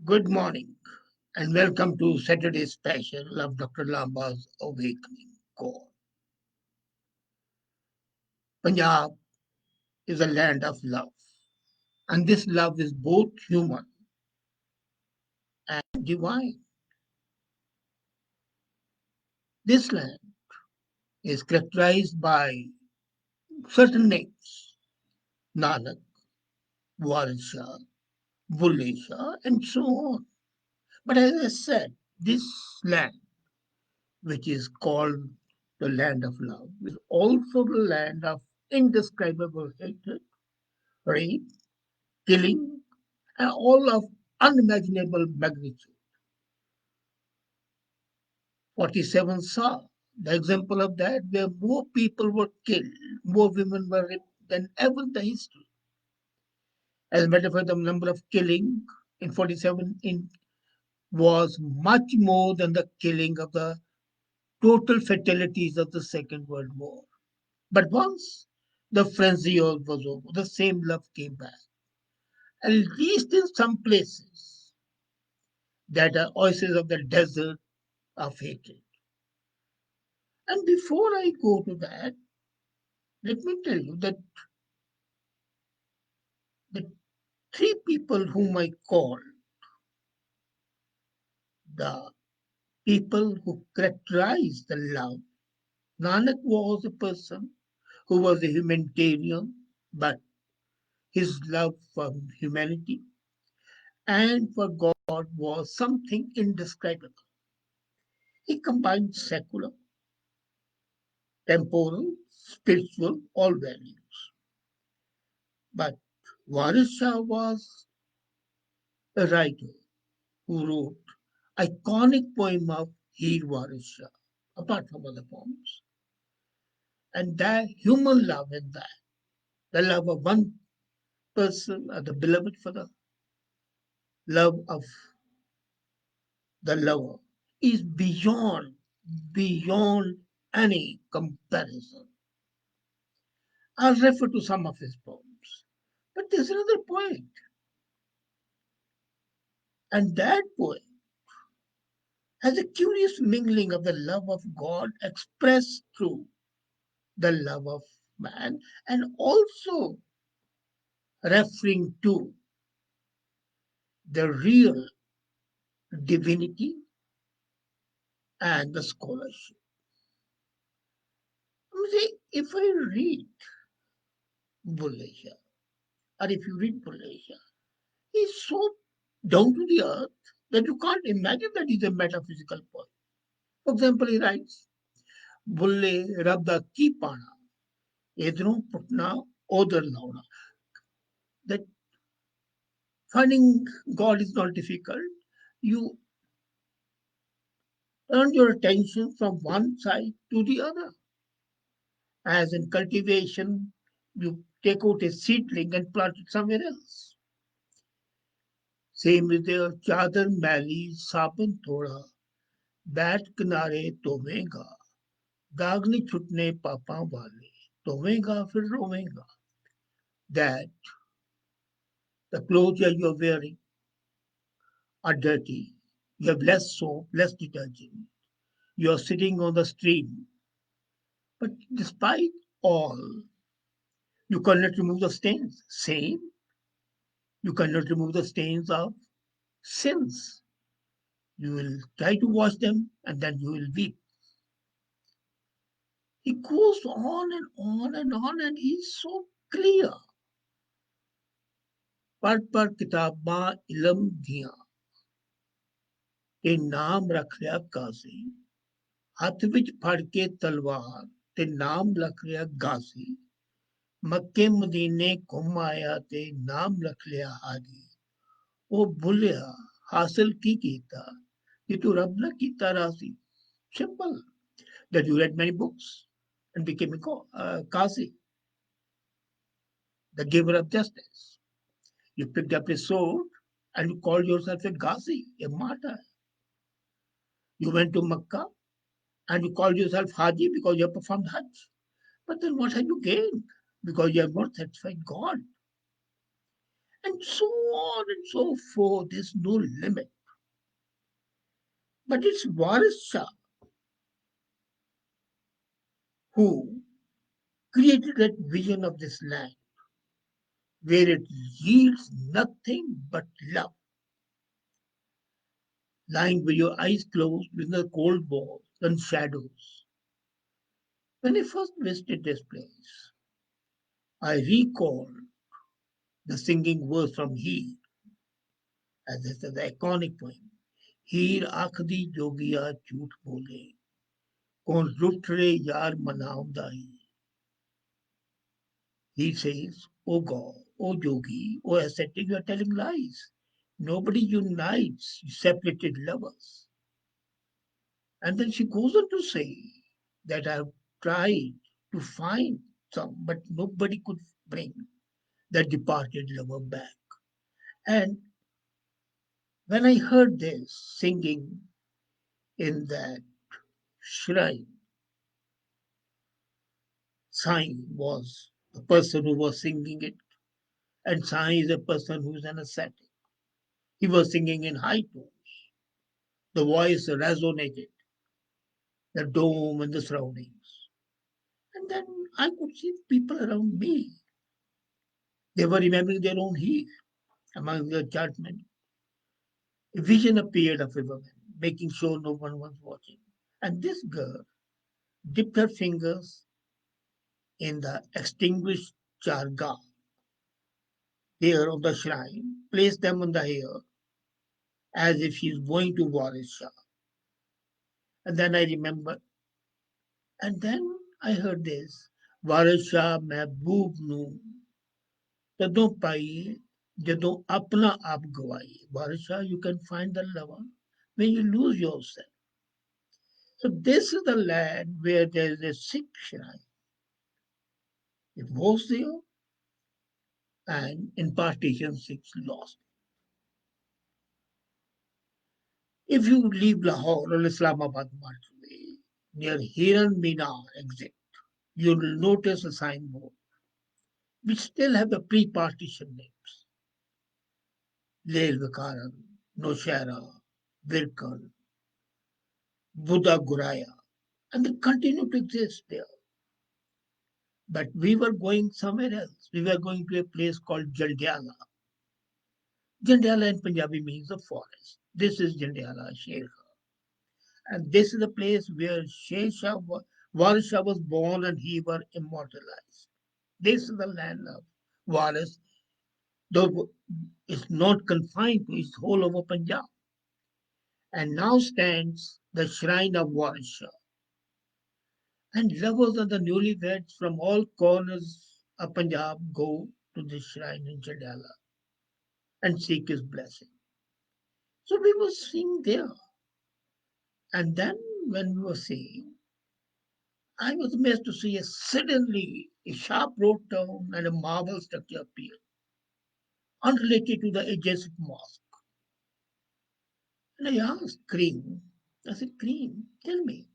Good morning and welcome to Saturday's special of Dr. Lamba's Awakening Call. Punjab is a land of love, and this love is both human and divine. This land is characterized by certain names Nanak, Waris Shah, Bulle Shah, and so on. But as I said, this land, which is called the land of love, is also the land of indescribable hatred, rape, killing, and all of unimaginable magnitude. 47 saw the example of that where more people were killed, more women were raped than ever in the history. As a matter of fact, the number of killing in 47 was much more than the killing of the total fatalities of the Second World War. But once the frenzy was over, the same love came back. At least in some places that are oases of the desert of hatred. And before I go to that, let me tell you that the three people whom I call the people who characterize the love. Nanak was a person who was a humanitarian, but his love for humanity and for God was something indescribable. He combined secular, temporal, spiritual, all values. But Waris Shah was a writer who wrote iconic poem of Heer Waris Shah, apart from other poems. And that human love in that, the love of one person, the beloved for the love of the lover, is beyond any comparison. I'll refer to some of his poems. But there's another point, and that poem has a curious mingling of the love of God expressed through the love of man and also referring to the real divinity and the scholarship. See, if I read Bulle Shah, or if you read Bulle Shah, he's so down to the earth that you can't imagine that he's a metaphysical poet. For example, he writes, Bulle Rabda Ki Pana, Edro Putna Oder Launa. That finding God is not difficult. You turn your attention from one side to the other. As in cultivation, you take out a seedling and plant it somewhere else. Same with the चादर मैली साबुन थोड़ा बैठ किनारे धोवेगा दाग नहीं छुटने पापा वाले धोवेगा फिर रोवेगा. That the clothes that you're wearing are dirty. You have less soap, less detergent. You're sitting on the stream. But despite all, you cannot remove the stains. Same, you cannot remove the stains of sins. You will try to wash them and then you will weep. He goes on and on and on, and he's so clear. पर किताबां इलम दियां ते नाम रख लिया काजी हथ विच फड़ के तलवार ते नाम रख लिया गाजी मक्के मदीने घुम आया ते नाम रख लिया हाजी ओ भुलिया हासिल की कीता कि तू रब ना कीता राजी. Simple. That you read many books and became a Qazi, the giver of justice. You picked up a sword and you called yourself a Ghazi, a martyr. You went to Makkah and you called yourself Haji because you have performed Hajj. But then what have you gained? Because you have not satisfied God. and so on and so forth. There's no limit. But it's Waris Shah who created that vision of this land where it yields nothing but love, lying with your eyes closed with the cold walls and shadows. When I first visited this place, I recalled the singing verse from Heer, as this is the iconic poem. हीर आखदी जोगिया झूठ बोले कौन Ruth रे यार मनाउंदाई. He says, "O God, O Yogi, O ascetic, you are telling lies. Nobody unites separated lovers." And then she goes on to say that I have tried to find some, but nobody could bring that departed lover back. And when I heard this singing in that shrine, Sai was the person who was singing it, and Sai is a person who is an ascetic. He was singing in high tones. The voice resonated, the dome and the surroundings. And then I could see people around me. They were remembering their own heat among the judgment. A vision appeared of a woman, making sure no one was watching. And this girl dipped her fingers in the extinguished charga there on the shrine, placed them on the hair as if she's going to Waris Shah. And then I remembered, and then I heard this Waris Shah Mehboob Nu तदों पाइए जदों अपना आप गवाइए. Barsha, you can find the lover when you lose yourself. So this is the land where there is a Sikh shrine. It was there, and in partition Sikhs lost. If you leave Lahore or Islamabad motorway near Hiran Minar exit, you will notice a signboard which still have the pre-partition names: Lel Vikaran, Noshera, Virkan, Buddha Guraya, and they continue to exist there. But we were going somewhere else. We were going to a place called Jandiala. Jandiala in Punjabi means the forest. This is Jandiala, Sher. And this is the place where Sher Shah, Waris Shah was born and he was immortalized. This is the land of Waris, though it's not confined to its whole over Punjab. And now stands the shrine of Waris Shah. And lovers of the newlyweds from all corners of Punjab go to this shrine in Jandiala and seek his blessing. So we were seeing there. And then when we were seeing, I was amazed to see suddenly a sharp road turn and a marble structure appear, unrelated to the adjacent mosque. And I asked Cream, I said, Cream, tell me,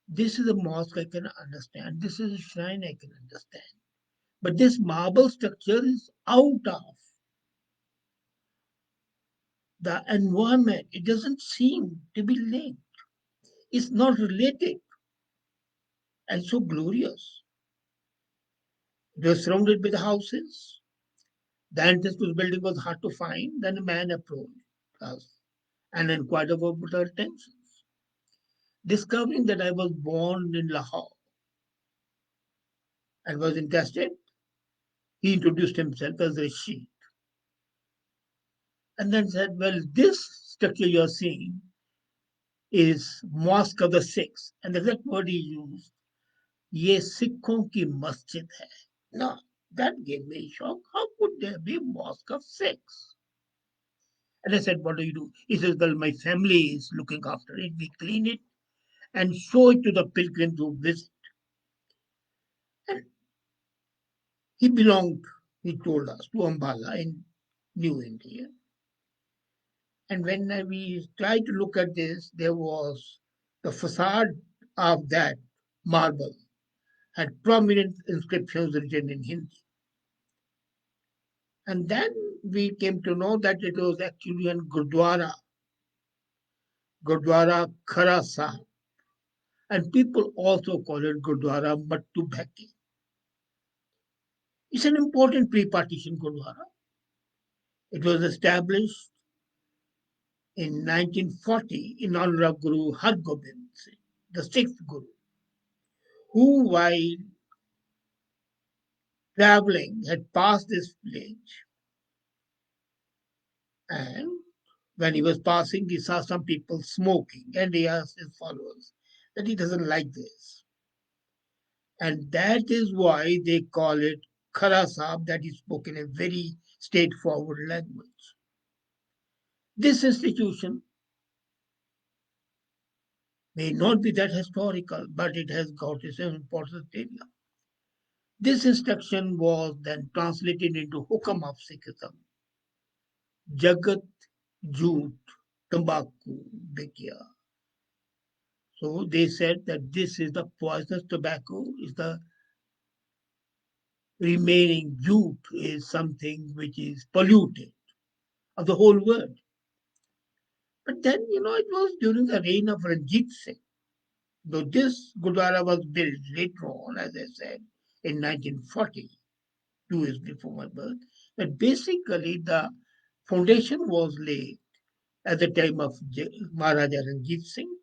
this is a mosque I can understand, this is a shrine I can understand. But this marble structure is out of the environment. It doesn't seem to be linked. It's not related and so glorious. It was surrounded by the houses. The entrance to the building was hard to find. Then a man approached us and inquired about our intentions. Discovering that I was born in Lahore and was interested, he introduced himself as Rashid and then said, "Well, this structure you're seeing is Mosque of the Sikhs." And the exact word he used, "Ye Sikhon ki masjid hai." Now, that gave me a shock. How could there be a mosque of Sikhs? And I said, "What do you do?" He says, "Well, my family is looking after it. We clean it and show it to the pilgrims who visit." And he belonged, he told us, to Ambala in New India. And when we tried to look at this, there was the facade of that marble had prominent inscriptions written in Hindi. And then we came to know that it was actually a Gurdwara Khara Sahib. And people also call it Gurdwara Mattu Bhakki. It's an important pre-partition Gurdwara. It was established in 1940 in honor of Guru Hargobind Singh, the sixth Guru, who, while traveling, had passed this village. And when he was passing, he saw some people smoking, and he asked his followers that he doesn't like this. And that is why they call it Khara Sahib, that is spoken in a very straightforward language. This institution may not be that historical, but it has got its own important area. This instruction was then translated into Hukam of Sikhism, Jagat Jut Tambaku Bekia. So they said that this is the poisonous tobacco, is the remaining jute is something which is polluted of the whole world. But then, it was during the reign of Ranjit Singh. Though this Gurdwara was built later on, as I said, in 1940, 2 years before my birth, but basically the foundation was laid at the time of Maharaja Ranjit Singh,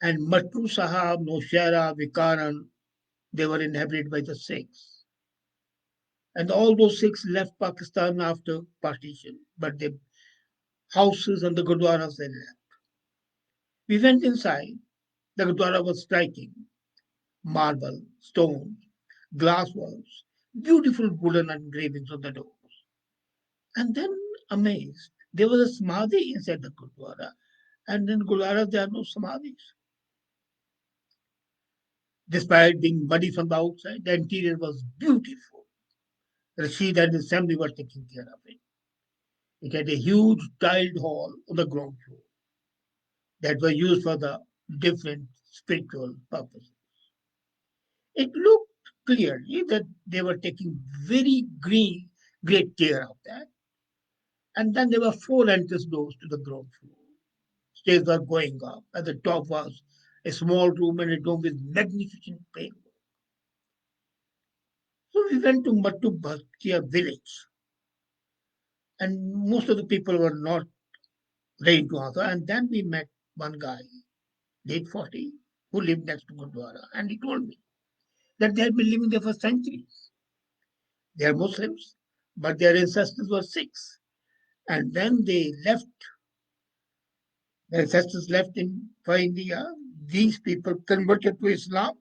and Mattu Sahab, Noshera, Vikaran, they were inhabited by the Sikhs. And all those Sikhs left Pakistan after partition, but the houses and the Gurdwaras they left. We went inside. The Gurdwara was striking. Marble, stone, glass walls, beautiful wooden engravings on the doors. And then, amazed, there was a samadhi inside the Gurdwara. And in Gurdwara, there are no samadhis. Despite being muddy from the outside, the interior was beautiful. Rashid and his family were taking care of it. It had a huge tiled hall on the ground floor that were used for the different spiritual purposes. It looked clearly that they were taking great care of that. And then there were four entrance doors to the ground floor. Stairs were going up. At the top was a small room and a room with magnificent paintwork. So we went to Mattu Bhaktiya village, and most of the people were not ready to answer. And then we met one guy, late 40, who lived next to Gurdwara, and he told me that they had been living there for centuries. They are Muslims, but their ancestors were Sikhs. And when their ancestors left for India, these people converted to Islam,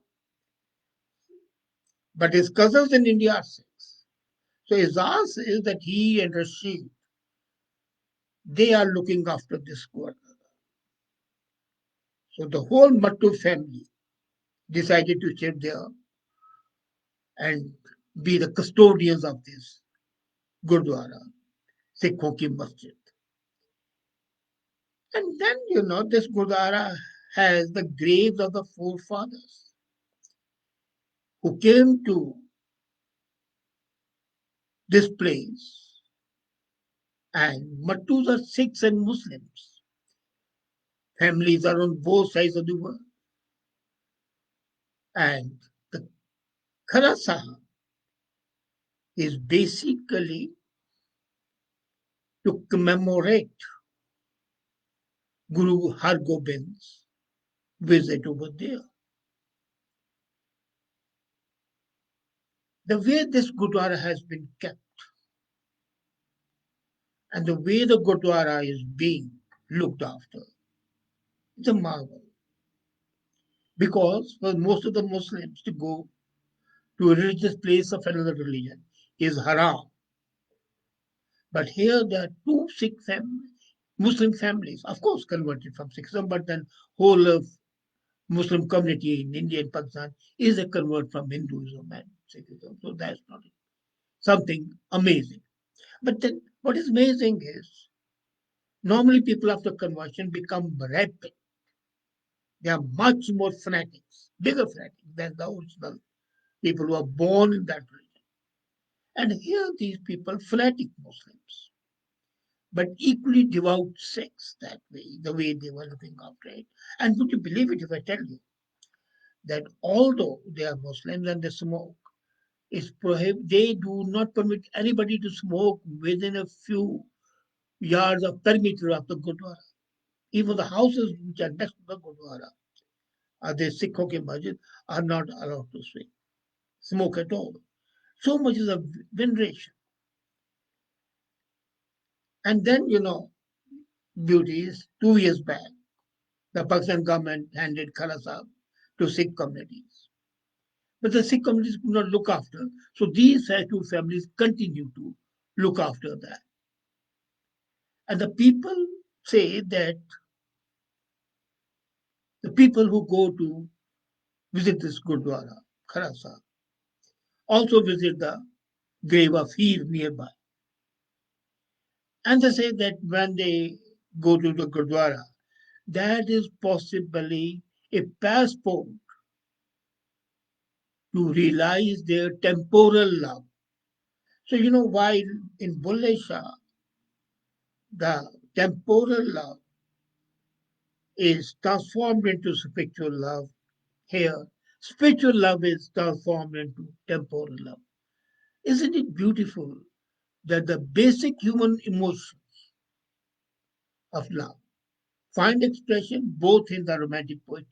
but his cousins in India are Sikhs. So his ask is that he and Rashid, they are looking after this quarter. So the whole Mattu family decided to sit there and be the custodians of this Gurdwara, Sikhon ki Masjid. And then, this Gurdwara has the graves of the forefathers who came to this place. And Mattus are Sikhs and Muslims. Families are on both sides of the world. And the Khara Sahib is basically to commemorate Guru Hargobind's visit over there. The way this Gurdwara has been kept and the way the Gurdwara is being looked after is a marvel. Because for most of the Muslims to go to a religious place of another religion is haram. But here there are two Muslim families, of course converted from Sikhism, but then whole of Muslim community in India and Pakistan is a convert from Hinduism and Sikhism. So that's not something amazing. But then what is amazing is normally people after conversion become rapid. They are much more fanatics, bigger fanatics than the original people who are born in that religion. And here these people, fanatic Muslims, but equally devout sects that way, the way they were looking after it. And would you believe it if I tell you that although they are Muslims and they smoke, they do not permit anybody to smoke within a few yards of perimeter of the Gurdwara. Even the houses which are next to the Gurdwara, the Sikhon ke masjid, are not allowed to smoke at all. So much is a veneration. And then, beauties, 2 years back, the Pakistan government handed Khalasa to Sikh communities. But the Sikh communities could not look after. So these two families continue to look after that. And the people say that the people who go to visit this Gurdwara, Khalasa, also visit the grave of Heer nearby. And they say that when they go to the Gurdwara, that is possibly a passport to realize their temporal love. So, while in Bulle Shah, the temporal love is transformed into spiritual love, here, spiritual love is transformed into temporal love. Isn't it beautiful that the basic human emotion of love find expression both in the romantic poetry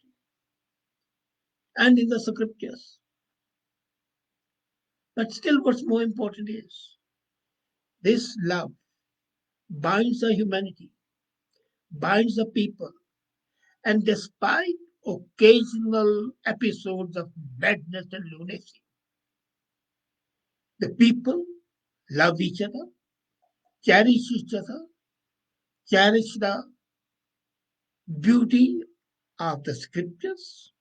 and in the scriptures? But still, what's more important is this love binds the humanity, binds the people, and despite occasional episodes of madness and lunacy, the people love each other, cherish each other, cherish the beauty of the scriptures,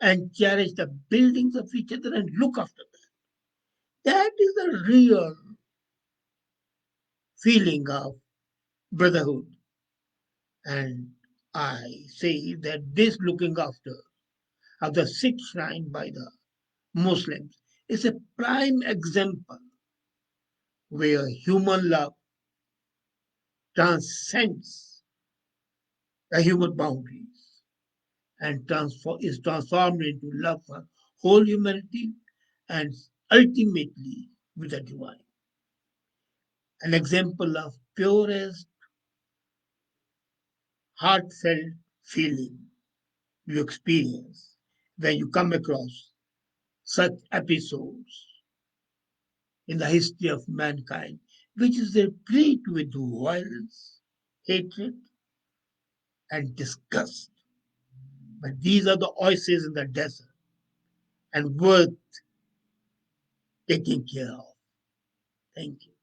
and cherish the buildings of each other and look after them. That is the real feeling of brotherhood. And I say that this looking after of the Sikh shrine by the Muslims is a prime example where human love transcends the human boundaries and is transformed into love for whole humanity and ultimately with the divine. An example of purest, heartfelt feeling you experience when you come across such episodes in the history of mankind, which is replete with violence, hatred, and disgust. But these are the oases in the desert and worth taking care of. Thank you.